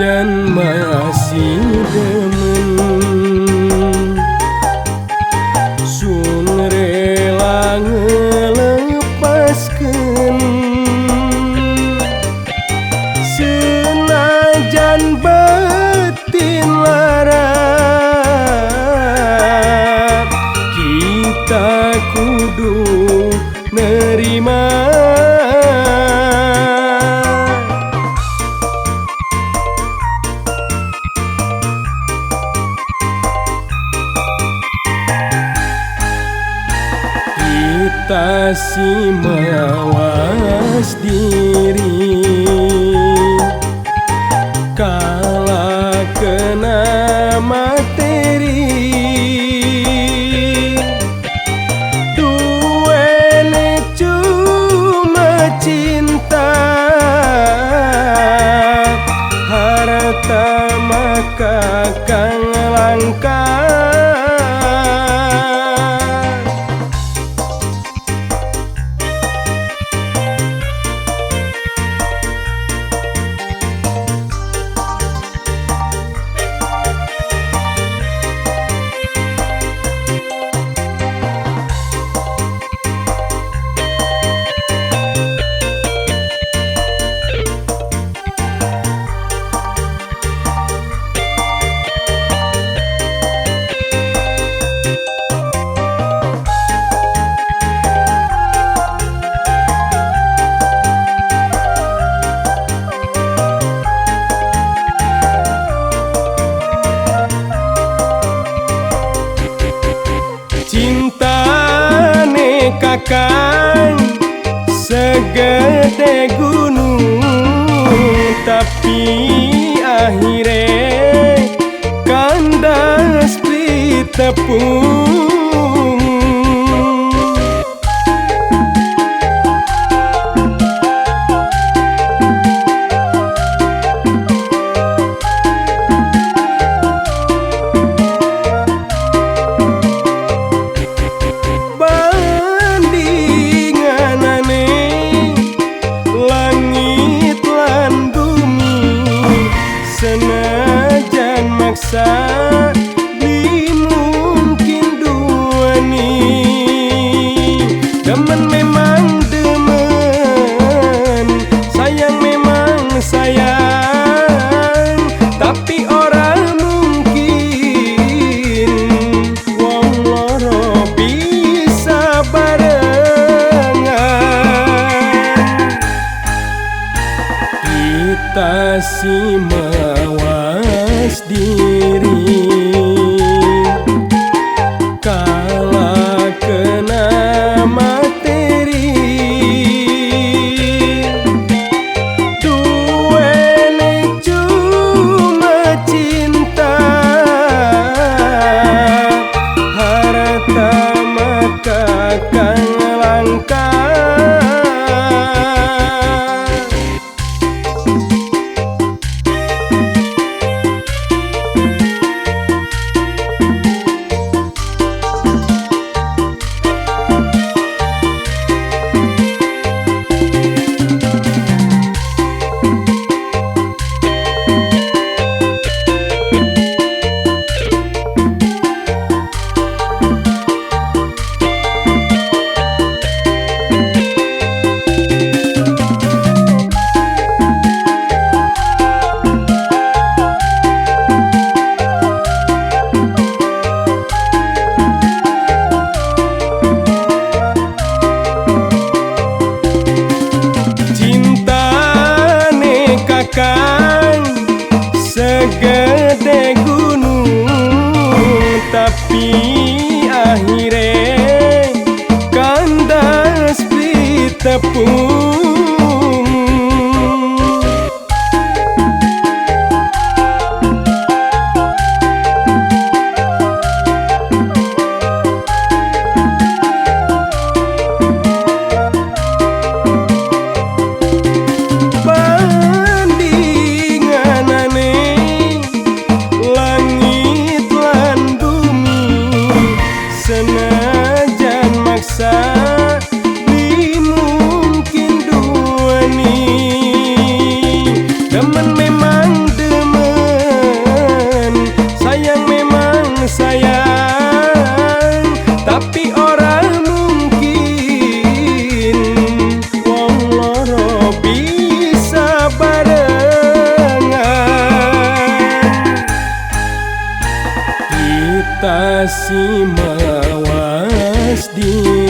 Senajan masih demen sun rela ngelepaskeun, senajan batin lara kita kudu nerima. Kita si mawas diri kala kena materi, duene cuma cinta, harta maka kang langka. Cintane kakang segede gunung, tapi akhirnya kandas di tepung. Senajan maksa dimungkin dua nih, demen memang demen, sayang memang sayang, tapi orang mungkin wong loro bisa barengan. Kita si mawas diri kala kena materi, duene cuma cinta, harta maka kang langka. Kakang segede gunung, tapi akhirnya kandas di tepung. Senajan maksa dimungkin dua tasi mawas di